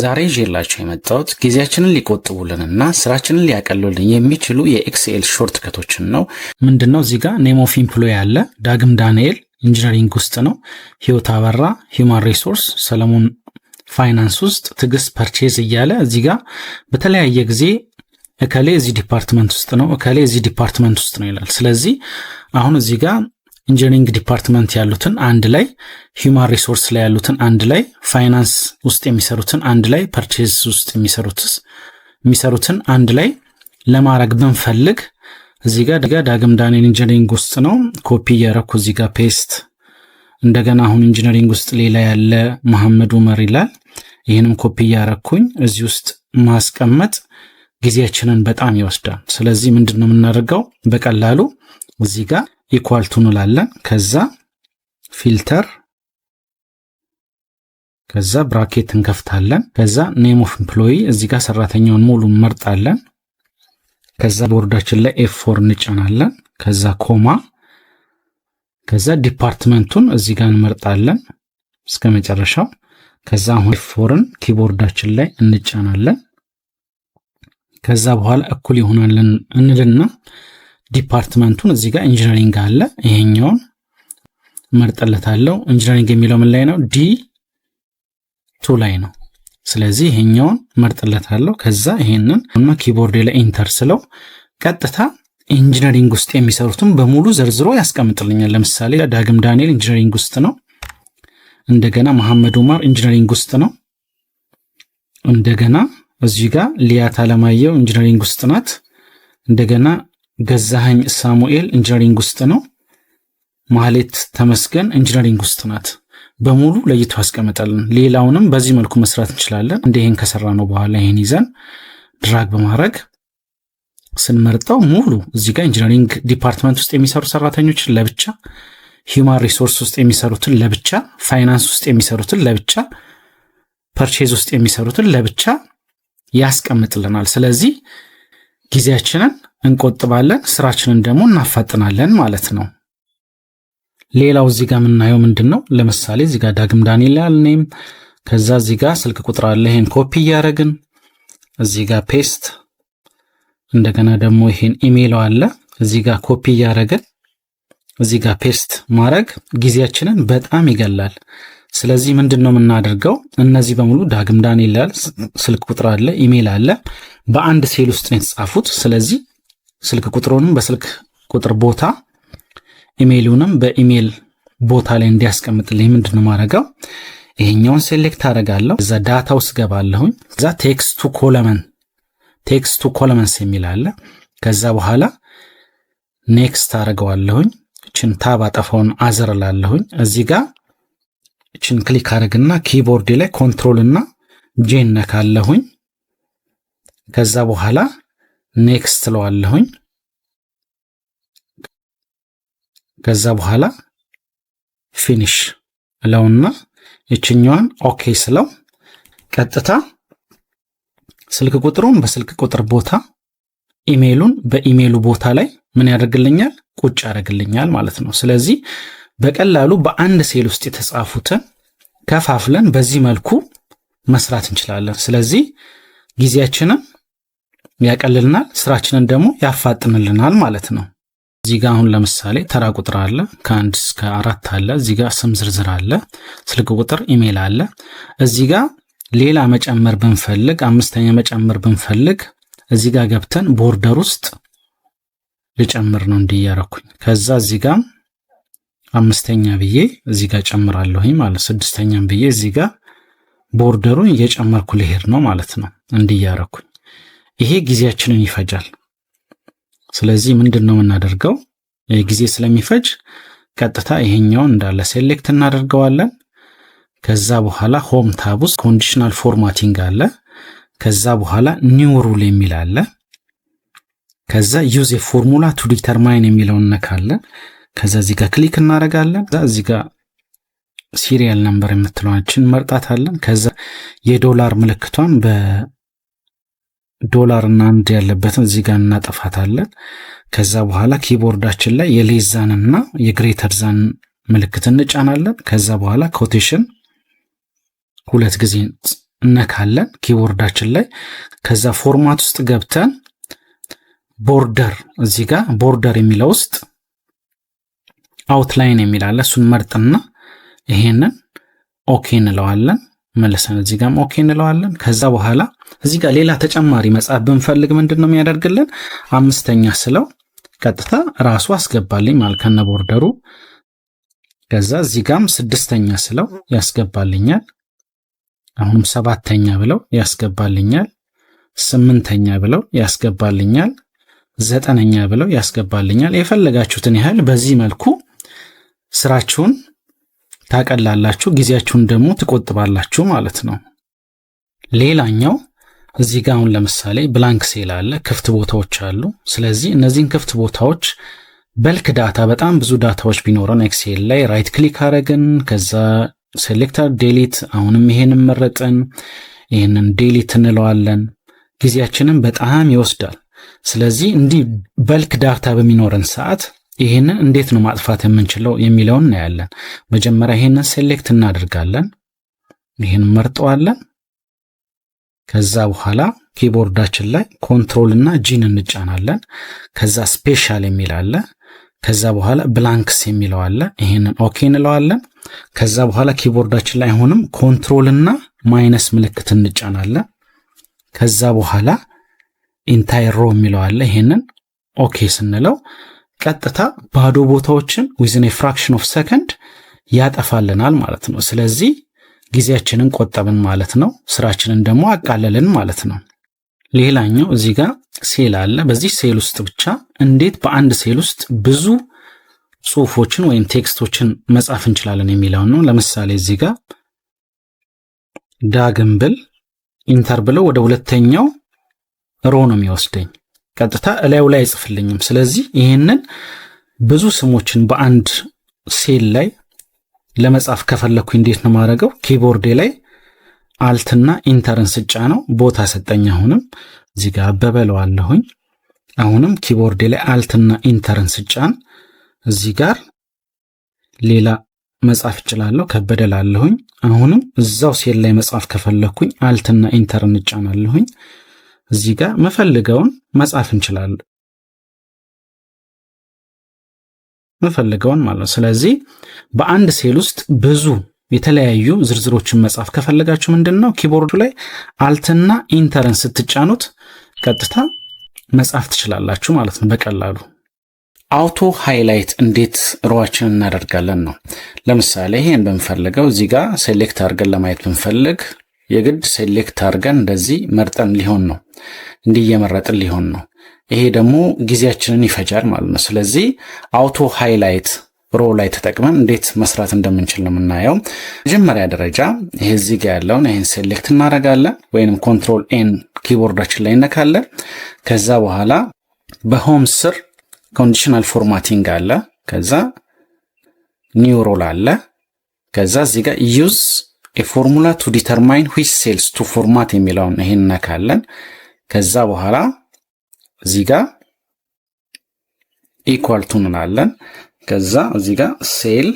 ዛሬ ይዤላችሁ የመጣሁት ጊዜያችንን ሊቆጥቡልንና ስራችንን ሊያቀሉልን የሚችሉ የኤክስኤል ሾርትከቶችን ነው። ምንድነው እዚህ ጋር ኔም ኦፍ ኤምፕሎይ ያለ ዳግም ዳንኤል ኢንጂነሪንግ ውስጥ ነው። ህይወት አበራ ሂውማን ሪሶርስ፣ ሰለሞን ፋይናንስ ውስጥ፣ ትግስት ፐርቼዝ እያለ እዚህ ጋር በተለያየ ጊዜ እከሌ እዚህ ዲፓርትመንት ውስጥ ነው፣ እከሌ እዚህ ዲፓርትመንት ውስጥ ነው ይላል። ስለዚህ አሁን እዚህ ጋር ኢንጂነሪንግ ዲፓርትመንት ያሉትን አንድ ላይ፣ ሂውማን ሪሶርስ ላይ ያሉትን አንድ ላይ፣ ፋይናንስ ውስጥ የሚሰሩትን አንድ ላይ፣ ፐርቼዝ ውስጥ የሚሰሩትን አንድ ላይ ለማድረግ ብንፈልግ እዚህ ጋር ዳግም ዳንኤል ኢንጂነሪንግ ውስጥ ነው ኮፒ እያረኩ እዚህ ጋር ፔስት። እንደገና አሁን ኢንጂነሪንግ ውስጥ ሌላ ያለ መሐመድ ዑመር ይላል። ይህንም ኮፒ እያረኩኝ እዚህ ውስጥ ማስቀመጥ ጊዜያችንን በጣም ይወስዳል። ስለዚህ ምንድነው የምናደርገው? በቀላሉ እዚህ ጋር ኢኳል ቱ እንላለን። ከዛ ፊልተር፣ ከዛ ብራኬት እንከፍታለን። ከዛ ኔም ኦፍ ኤምፕሎይ እዚህ ጋር ሰራተኛውን ሙሉ እንመርጣለን። ከዛ ቦርዳችን ላይ F4 እንጫናለን። ከዛ ኮማ፣ ከዛ ዲፓርትመንቱን እዚህ ጋር እንመርጣለን እስከ መጨረሻው። ከዛ አሁን F4ን ኪቦርዳችን ላይ እንጫናለን። ከዛ በኋላ እኩል ይሆናል እንልና ዲፓርትመንቱን እዚህ ጋር ኢንጂነሪንግ አለ፣ ይሄኛውን መርጠለታለሁ። ኢንጂነሪንግ የሚለው ምን ላይ ነው? D2 ላይ ነው። ስለዚህ ይሄኛውን መርጠለታለሁ። ከዛ ይሄንን እና ኪቦርድ ላይ ኢንተር ስለው ቀጥታ ኢንጂነሪንግ ውስጥ የሚሰሩትን በሙሉ ዘርዝሮ ያስቀምጥልኛል። ለምሳሌ ዳግም ዳንኤል ኢንጂነሪንግ ውስጥ ነው። እንደገና መሐመድ ዑመር ኢንጂነሪንግ ውስጥ ነው። እንደገና እዚህ ጋር ሊያት አለማየሁ ኢንጂነሪንግ ውስጥ ናት። እንደገና ገዛኸኝ ሳሙኤል ኢንጂነሪንግ ውስጥ ነው። ማህሌት ተመስገን ኢንጂነሪንግ ውስጥ ናት። በሙሉ ለይቶ አስቀምጠልን። ሌላውንም በዚህ መልኩ መስራት እንችላለን። ይሄን ከሰራ ነው በኋላ ይሄን ይዘን ድራግ በማድረግ ስንመርጠው ሙሉ እዚህ ጋር ኢንጂነሪንግ ዲፓርትመንት ውስጥ የሚሰሩ ሰራተኞችን ለብቻ፣ ሂውማን ሪሶርስ ውስጥ የሚሰሩትን ለብቻ፣ ፋይናንስ ውስጥ የሚሰሩትን ለብቻ፣ ፐርቼዝ ውስጥ የሚሰሩትን ለብቻ ያስቀምጥልናል። ስለዚህ ጊዜያችንን እንቆጥባለን፣ ስራችንን ደግሞ እናፋጥናለን ማለት ነው። ሌላው እዚህ ጋር የምናየው ምንድነው? ለምሳሌ እዚህ ጋር ዳግም ዳንኤል ያልነም፣ ከዛ እዚህ ጋር ስልክ ቁጥር አለ። ይሄን ኮፒ እያደረግን እዚህ ጋር ፔስት፣ እንደገና ደግሞ ይሄን ኢሜል አለ እዚህ ጋር ኮፒ እያደረግን እዚህ ጋር ፔስት ማድረግ ጊዜያችንን በጣም ይገላል። ስለዚህ ምንድነው የምናደርገው? እነዚህ በሙሉ ዳግም ዳንኤል ያለ ስልክ ቁጥር አለ፣ ኢሜል አለ፣ በአንድ ሴል ውስጥ ነው የተጻፉት። ስለዚህ ስልክ ቁጥሩንም በስልክ ቁጥር ቦታ፣ ኢሜይሉንም በኢሜል ቦታ ላይ እንዲያስቀምጥልኝ ምንድነው ማድረገው? ይሄኛውን ሴሌክት አደርጋለሁ። እዛ ዳታ ውስጥ ገባለሁኝ። እዛ ቴክስት ቱ ኮለመንስ የሚል አለ። ከዛ በኋላ ኔክስት አደርገዋለሁኝ። እችን ታብ አጠፋውን አዘር ላለሁኝ። እዚህ ጋር እችን ክሊክ አደርግና ኪቦርድ ላይ ኮንትሮል እና ጄ ነካለሁኝ። ከዛ በኋላ ኔክስት ለዋለሁኝ። ከዛ በኋላ ፊኒሽ ለውና እችኛዋን ኦኬ ስለው ቀጥታ ስልክ ቁጥሩን በስልክ ቁጥር ቦታ፣ ኢሜይሉን በኢሜይሉ ቦታ ላይ ምን ያደርግልኛል? ቁጭ ያደርግልኛል ማለት ነው። ስለዚህ በቀላሉ በአንድ ሴል ውስጥ የተጻፉትን ከፋፍለን በዚህ መልኩ መስራት እንችላለን። ስለዚህ ጊዜያችንን ያቀልልናል፣ ስራችንን ደግሞ ያፋጥንልናል ማለት ነው። እዚህ ጋር አሁን ለምሳሌ ተራ ቁጥር አለ፣ ከ1 እስከ 4 አለ። እዚህ ጋር ስም ዝርዝር አለ፣ ስልክ ቁጥር፣ ኢሜል አለ። እዚህ ጋር ሌላ መጨመር ብንፈልግ፣ አምስተኛ መጨመር ብንፈልግ እዚህ ጋር ገብተን ቦርደር ውስጥ ልጨምር ነው እንዲያረኩኝ። ከዛ እዚህ ጋር አምስተኛ ብዬ እዚህ ጋር ጨምራለሁኝ ማለት፣ ስድስተኛም ብዬ እዚህ ጋር ቦርደሩን እየጨመርኩ ልሄድ ነው ማለት ነው እንዲያረኩኝ። ይሄ ጊዜያችንን ይፈጃል። ስለዚህ ምንድነው የምናደርገው? ጊዜ ስለሚፈጅ ቀጥታ ይሄኛውን እንዳለ ሴሌክት እናደርገዋለን። ከዛ በኋላ ሆም ታብ ውስጥ ኮንዲሽናል ፎርማቲንግ አለ። ከዛ በኋላ ኒው ሩል የሚል አለ። ከዛ ዩዝ ኤ ፎርሙላ ቱ ዲተርማይን የሚለውን ነካለን። ከዛ እዚህ ጋር ክሊክ እናደርጋለን። እዚህ ጋር ሲሪያል ነምበር የምትለዋችን መርጣታለን። ከዛ የዶላር ምልክቷን በዶላር እና አንድ ያለበትን እዚህ ጋር እናጠፋታለን። ከዛ በኋላ ኪቦርዳችን ላይ የሌዛን እና የግሬተር ዛን ምልክት እንጫናለን። ከዛ በኋላ ኮቴሽን ሁለት ጊዜ እነካለን ኪቦርዳችን ላይ። ከዛ ፎርማት ውስጥ ገብተን ቦርደር እዚህ ጋር ቦርደር የሚለው ውስጥ አውትላይን የሚል አለ። እሱን መርጥና ይሄንን ኦኬ እንለዋለን። መልሰን እዚህ ጋርም ኦኬ እንለዋለን። ከዛ በኋላ እዚህ ጋር ሌላ ተጨማሪ መጻፍ ብንፈልግ ምንድነው የሚያደርግልን? 5ኛ ስለው ቀጥታ ራሱ አስገባልኝ ማለት ከነ ቦርደሩ። ከዛ እዚህ ጋርም 6ኛ ስለው ያስገባልኛል። አሁንም 7ኛ ብለው ያስገባልኛል። 8ኛ ብለው ያስገባልኛል። 9ኛ ብለው ያስገባልኛል። የፈለጋችሁትን ያህል በዚህ መልኩ ስራችሁን ታቀላላችሁ፣ ጊዜያችሁን ደግሞ ትቆጥባላችሁ ማለት ነው። ሌላኛው እዚህ ጋር አሁን ለምሳሌ ብላንክ ሴል አለ፣ ክፍት ቦታዎች አሉ። ስለዚህ እነዚህን ክፍት ቦታዎች በልክ ዳታ በጣም ብዙ ዳታዎች ቢኖረን ኤክሴል ላይ ራይት ክሊክ አረግን፣ ከዛ ሴሌክተር ዴሊት፣ አሁንም ይሄንን መረጥን፣ ይሄንን ዴሊት እንለዋለን። ጊዜያችንን በጣም ይወስዳል። ስለዚህ እንዲህ በልክ ዳታ በሚኖረን ሰዓት ይሄንን እንዴት ነው ማጥፋት የምንችለው የሚለውን እናያለን። መጀመሪያ ይሄንን ሴሌክት እናደርጋለን፣ ይሄንን መርጠዋለን። ከዛ በኋላ ኪቦርዳችን ላይ ኮንትሮል እና ጂን እንጫናለን። ከዛ ስፔሻል የሚል አለ። ከዛ በኋላ ብላንክስ የሚለው አለ። ይሄንን ኦኬ እንለዋለን። ከዛ በኋላ ኪቦርዳችን ላይ አሁንም ኮንትሮል እና ማይነስ ምልክት እንጫናለን። ከዛ በኋላ ኢንታይር ሮ የሚለው አለ። ይሄንን ኦኬ ስንለው ቀጥታ ባዶ ቦታዎችን within a fraction of second ያጠፋልናል ማለት ነው። ስለዚህ ጊዜያችንን ቆጠብን ማለት ነው። ስራችንን ደግሞ አቃለልን ማለት ነው። ሌላኛው እዚህ ጋር ሴል አለ። በዚህ ሴል ውስጥ ብቻ እንዴት በአንድ ሴል ውስጥ ብዙ ጽሁፎችን ወይም ቴክስቶችን መጻፍ እንችላለን የሚለው ነው። ለምሳሌ እዚህ ጋር ዳግም ብል ኢንተር ብለው ወደ ሁለተኛው ሮ ነው የሚወስደኝ፣ ቀጥታ እላዩ ላይ አይጽፍልኝም። ስለዚህ ይሄንን ብዙ ስሞችን በአንድ ሴል ላይ ለመጻፍ ከፈለኩኝ እንዴት ነው ማድረገው? ኪቦርዴ ላይ አልትና ኢንተርን ስጫነው ቦታ ሰጠኝ። አሁንም እዚህ ጋር አበበለዋለሁኝ። አሁንም ኪቦርዴ ላይ አልትና ኢንተርን ስጫን እዚህ ጋር ሌላ መጻፍ እችላለሁ። ከበደላለሁኝ። አሁንም እዛው ሴል ላይ መጻፍ ከፈለኩኝ አልትና ኢንተርን እጫናለሁኝ። እዚህ ጋር መፈልገውን መጻፍ እንችላለን፣ መፈልገውን ማለት ነው። ስለዚህ በአንድ ሴል ውስጥ ብዙ የተለያዩ ዝርዝሮችን መጻፍ ከፈለጋችሁ ምንድነው ኪቦርዱ ላይ አልትና ኢንተርን ስትጫኑት ቀጥታ መጻፍ ትችላላችሁ ማለት ነው በቀላሉ። አውቶ ሃይላይት እንዴት ሮዋችንን እናደርጋለን ነው። ለምሳሌ ይሄን በመፈልገው እዚህ ጋር ሴሌክት አድርገን ለማየት ብንፈልግ የግድ ሴሌክት አድርገን እንደዚህ መርጠን ሊሆን ነው፣ እንዲህ እየመረጥን ሊሆን ነው። ይሄ ደግሞ ጊዜያችንን ይፈጃል ማለት ነው። ስለዚህ አውቶ ሃይላይት ሮ ላይ ተጠቅመን እንዴት መስራት እንደምንችል ነው የምናየው። መጀመሪያ ደረጃ ይሄ እዚህ ጋር ያለውን ይሄን ሴሌክት እናደርጋለን፣ ወይንም ኮንትሮል ኤን ኪቦርዳችን ላይ እነካለን። ከዛ በኋላ በሆም ስር ኮንዲሽናል ፎርማቲንግ አለ። ከዛ ኒው ሮል አለ። ከዛ እዚህ ጋር ዩዝ a formula to determine which cells to format የሚለውን ይሄን ነካለን። ከዛ በኋላ እዚህ ጋር ኢኳል ቱ እንላለን። ከዛ እዚህ ጋር ሴል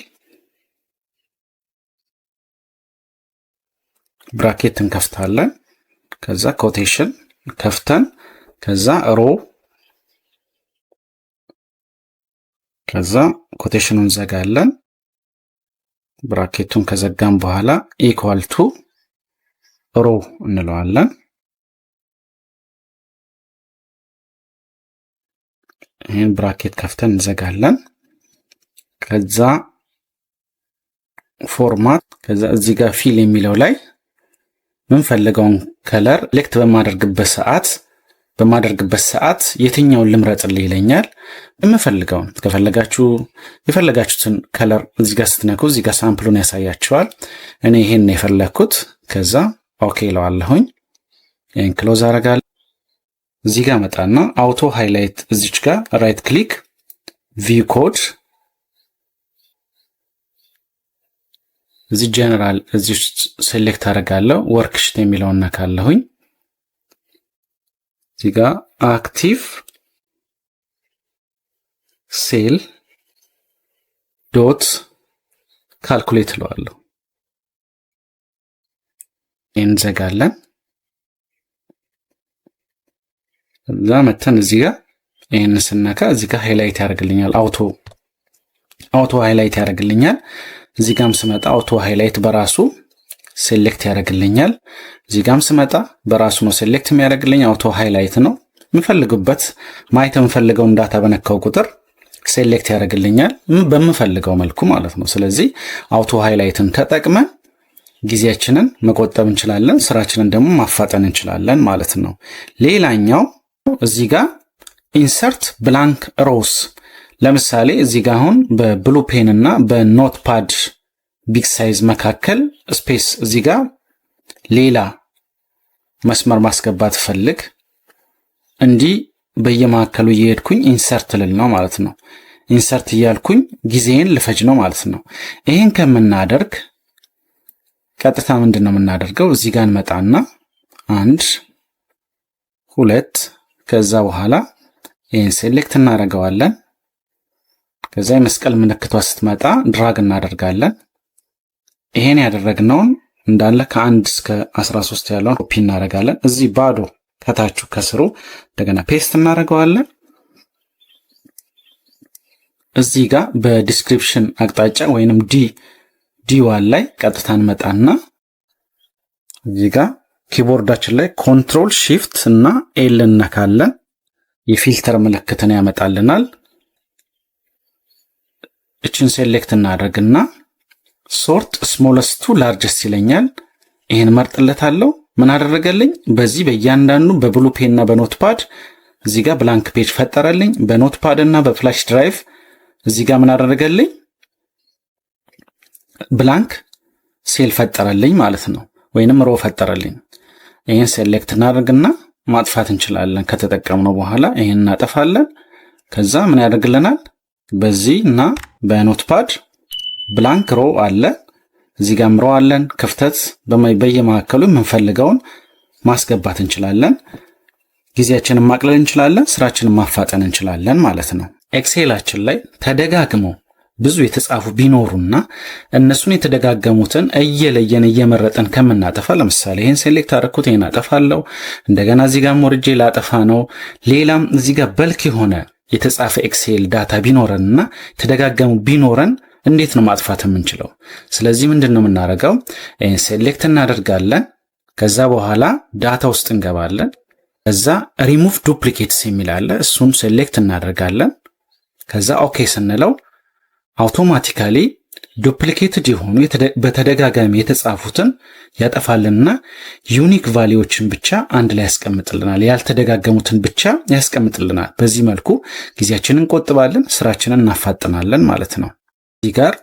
ብራኬት እንከፍታለን። ከዛ ኮቴሽን ከፍተን ከዛ ሮ ከዛ ኮቴሽኑን ዘጋለን። ብራኬቱን ከዘጋም በኋላ ኢኳል ቱ ሮ እንለዋለን። ይሄን ብራኬት ከፍተን እንዘጋለን። ከዛ ፎርማት ከዛ እዚህ ጋር ፊል የሚለው ላይ ምንፈልገውን ከለር ሴሌክት በማደርግበት ሰዓት የትኛውን ልምረጥልህ ይለኛል። የምፈልገውን ከፈለጋችሁ የፈለጋችሁትን ከለር እዚህ ጋር ስትነኩ እዚህ ጋር ሳምፕሉን ያሳያችኋል። እኔ ይሄን የፈለኩት ከዛ ኦኬ ለዋለሁኝ። ይሄን ክሎዝ አደርጋለሁ። እዚህ ጋር መጣና አውቶ ሃይላይት እዚች ጋር ራይት ክሊክ ቪው ኮድ እዚህ ጀነራል እዚህ ሴሌክት አደርጋለሁ። ወርክሺት የሚለውን ነካለሁኝ። እዚህ ጋር አክቲቭ ሴል ዶት ካልኩሌት ለዋለሁ። እንዘጋለን። እዛ መተን እዚህ ጋር ይሄን ስነካ እዚህ ጋር ሃይላይት ያደርግልኛል። አውቶ ሃይላይት ያደርግልኛል። እዚህ ጋርም ስመጣ አውቶ ሃይላይት በራሱ ሴሌክት ያደርግልኛል። እዚህ ጋርም ስመጣ በራሱ ነው ሴሌክት የሚያደርግልኝ። አውቶ ሃይላይት ነው የምፈልግበት ማየት የምፈልገውን ዳታ በነካው ቁጥር ሴሌክት ያደርግልኛል በምፈልገው መልኩ ማለት ነው። ስለዚህ አውቶ ሃይላይትን ተጠቅመን ጊዜያችንን መቆጠብ እንችላለን፣ ስራችንን ደግሞ ማፋጠን እንችላለን ማለት ነው። ሌላኛው እዚህ ጋር ኢንሰርት ብላንክ ሮውስ፣ ለምሳሌ እዚህ ጋር አሁን በብሉ ፔን እና በኖትፓድ ቢግ ሳይዝ መካከል ስፔስ እዚህ ጋር ሌላ መስመር ማስገባት ፈልግ እንዲህ በየመካከሉ እየሄድኩኝ ኢንሰርት ልል ነው ማለት ነው። ኢንሰርት እያልኩኝ ጊዜን ልፈጅ ነው ማለት ነው። ይሄን ከምናደርግ ቀጥታ ምንድነው የምናደርገው? እዚህ ጋር እንመጣና 1 2 ከዛ በኋላ ይሄን ሴሌክት እናደርገዋለን። ከዛ የመስቀል ምልክቷ ስትመጣ ድራግ እናደርጋለን። ይሄን ያደረግነውን እንዳለ ከ1 እስከ 13 ያለውን ኮፒ እናደርጋለን። እዚህ ባዶ ከታቹ ከስሩ እንደገና ፔስት እናደርገዋለን። እዚህ ጋር በዲስክሪፕሽን አቅጣጫ ወይንም ዲ1 ላይ ቀጥታ እንመጣና እዚህ ጋር ኪቦርዳችን ላይ ኮንትሮል ሺፍት እና ኤል እንነካለን። የፊልተር ምልክትን ያመጣልናል። እችን ሴሌክት እናደርግና ሶርት ስሞለስት ቱ ላርጀስት ይለኛል። ይሄን መርጥለታለሁ። ምን አደረገልኝ? በዚህ በእያንዳንዱ በብሉ ፔን እና በኖትፓድ እዚህ ጋር ብላንክ ፔጅ ፈጠረልኝ። በኖትፓድ እና በፍላሽ ድራይቭ እዚህ ጋር ምን አደረገልኝ? ብላንክ ሴል ፈጠረልኝ ማለት ነው፣ ወይንም ሮ ፈጠረልኝ። ይሄን ሴሌክት እናደርግና ማጥፋት እንችላለን። ከተጠቀምነው በኋላ ይሄን እናጠፋለን። ከዛ ምን ያደርግልናል? በዚህ እና በኖትፓድ ብላንክ ሮ አለ፣ እዚህ ጋር ሮ አለን። ክፍተት በየመካከሉ የምንፈልገውን ማስገባት እንችላለን። ጊዜያችንን ማቅለል እንችላለን፣ ስራችንን ማፋጠን እንችላለን ማለት ነው። ኤክሴላችን ላይ ተደጋግመው ብዙ የተጻፉ ቢኖሩና እነሱን የተደጋገሙትን እየለየን እየመረጠን ከምናጠፋ፣ ለምሳሌ ይሄን ሴሌክት አደረኩት፣ ይሄን አጠፋለሁ። እንደገና እዚህ ጋር ሞርጄ ላጠፋ ነው። ሌላም እዚህ ጋር በልክ የሆነ የተጻፈ ኤክሴል ዳታ ቢኖረንና ተደጋገሙ ቢኖረን እንዴት ነው ማጥፋት የምንችለው? ስለዚህ ምንድነው የምናደርገው? ይሄን ሴሌክት እናደርጋለን። ከዛ በኋላ ዳታ ውስጥ እንገባለን። ከዛ ሪሙቭ ዱፕሊኬትስ የሚል አለ፣ እሱን ሴሌክት እናደርጋለን። ከዛ ኦኬ ስንለው አውቶማቲካሊ ዱፕሊኬትድ የሆኑ በተደጋጋሚ የተጻፉትን ያጠፋልንና ዩኒክ ቫልዩዎችን ብቻ አንድ ላይ ያስቀምጥልናል። ያልተደጋገሙትን ብቻ ያስቀምጥልናል። በዚህ መልኩ ጊዜያችንን እንቆጥባለን፣ ስራችንን እናፋጥናለን ማለት ነው። እዚህ ጋር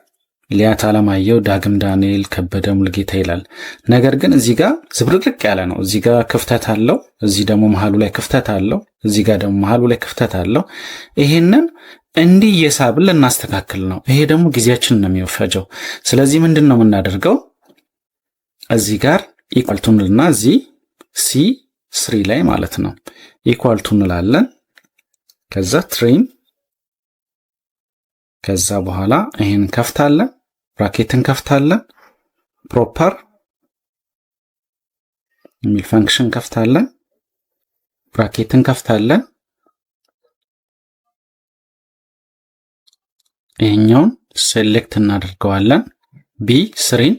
ሊያት አለማየሁ፣ ዳግም ዳንኤል፣ ከበደ ሙልጌታ ይላል። ነገር ግን እዚህ ጋር ዝብርቅርቅ ያለ ነው። እዚህ ጋር ክፍተት አለው፣ እዚህ ደግሞ መሃሉ ላይ ክፍተት አለው፣ እዚህ ጋር ደግሞ መሃሉ ላይ ክፍተት አለው። ይሄንን እንዲህ እየሳብን ልናስተካክል ነው። ይሄ ደግሞ ጊዜያችንን ነው የሚወፈጀው። ስለዚህ ምንድን ነው የምናደርገው? እዚህ ጋር ኢኳል ቱ እንልና እዚህ C3 ላይ ማለት ነው ኢኳል ቱ እንላለን። ከዛ ትሪም፣ ከዛ በኋላ ይሄን ከፍታለን፣ ብራኬትን ከፍታለን፣ ፕሮፐር የሚል ፈንክሽን ከፍታለን፣ ብራኬትን ከፍታለን። ይሄኛውን ሴሌክት እናደርገዋለን B3፣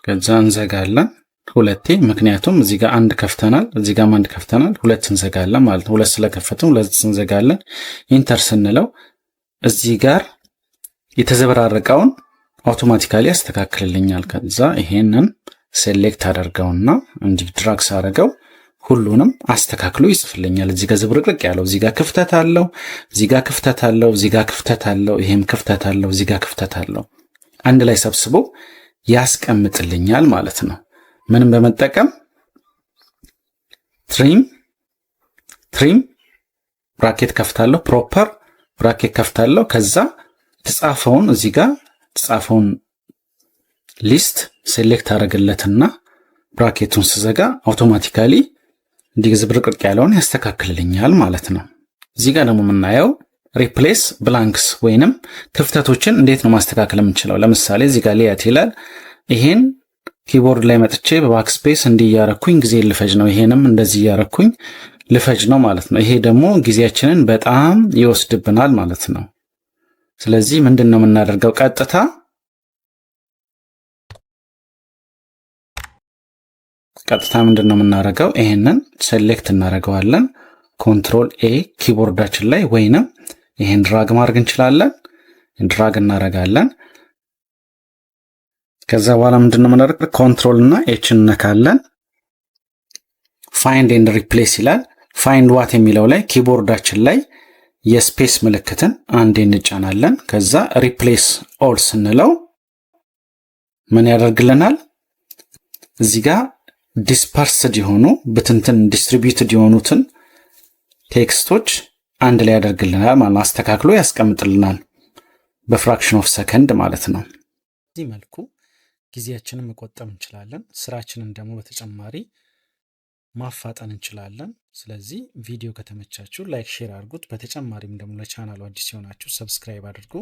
ከዛ እንዘጋለን ሁለቴ። ምክንያቱም እዚህ ጋር አንድ ከፍተናል፣ እዚህ ጋር አንድ ከፍተናል፣ ሁለት እንዘጋለን ማለት ነው። ሁለት ስለከፈትን ሁለት እንዘጋለን። ኢንተር ስንለው እዚህ ጋር የተዘበራረቀውን አውቶማቲካሊ ያስተካክልልኛል። ከዛ ይሄንን ሴሌክት አደርገውና እንዲህ ድራግስ አደረገው ሁሉንም አስተካክሎ ይጽፍልኛል። እዚህ ጋር ዝብርቅርቅ ያለው እዚህ ጋር ክፍተት አለው፣ እዚህ ጋር ክፍተት አለው፣ እዚህ ጋር ክፍተት አለው፣ ይሄም ክፍተት አለው፣ እዚህ ጋር ክፍተት አለው። አንድ ላይ ሰብስቦ ያስቀምጥልኛል ማለት ነው። ምንም በመጠቀም ትሪም ብራኬት ከፍታለሁ፣ ፕሮፐር ብራኬት ከፍታለሁ። ከዛ ተጻፈውን እዚህ ጋር ተጻፈውን ሊስት ሴሌክት አደረግለትና ብራኬቱን ስዘጋ አውቶማቲካሊ እንዲህ ዝብርቅርቅ ያለውን ያስተካክልልኛል ማለት ነው። እዚህ ጋር ደግሞ የምናየው ሪፕሌስ ብላንክስ ወይንም ክፍተቶችን እንዴት ነው ማስተካከል የምንችለው? ለምሳሌ እዚህ ጋር ሊያት ይላል። ይሄን ኪቦርድ ላይ መጥቼ በባክስፔስ እንዲህ እያረኩኝ ጊዜ ልፈጅ ነው። ይሄንም እንደዚህ እያረኩኝ ልፈጅ ነው ማለት ነው። ይሄ ደግሞ ጊዜያችንን በጣም ይወስድብናል ማለት ነው። ስለዚህ ምንድን ነው የምናደርገው? ቀጥታ ምንድን ነው የምናደርገው? ይሄንን ሴሌክት እናደርገዋለን። ኮንትሮል ኤ ኪቦርዳችን ላይ ወይንም ይሄን ድራግ ማድረግ እንችላለን። ድራግ እናደርጋለን። ከዛ በኋላ ምንድን ነው የምናደርገው? ኮንትሮል እና ኤች እንነካለን። ፋይንድ ኤንድ ሪፕሌስ ይላል። ፋይንድ ዋት የሚለው ላይ ኪቦርዳችን ላይ የስፔስ ምልክትን አንዴ እንጫናለን። ከዛ ሪፕሌስ ኦል ስንለው ምን ያደርግልናል? እዚህ ጋር ዲስፐርስድ የሆኑ ብትንትን ዲስትሪቢዩትድ የሆኑትን ቴክስቶች አንድ ላይ ያደርግልናል ማለት አስተካክሎ ያስቀምጥልናል በፍራክሽን ኦፍ ሰከንድ ማለት ነው። በዚህ መልኩ ጊዜያችንን መቆጠብ እንችላለን። ስራችንን ደግሞ በተጨማሪ ማፋጠን እንችላለን። ስለዚህ ቪዲዮ ከተመቻችሁ ላይክ፣ ሼር አድርጉት። በተጨማሪም ደግሞ ለቻናሉ አዲስ የሆናችሁ ሰብስክራይብ አድርጉ።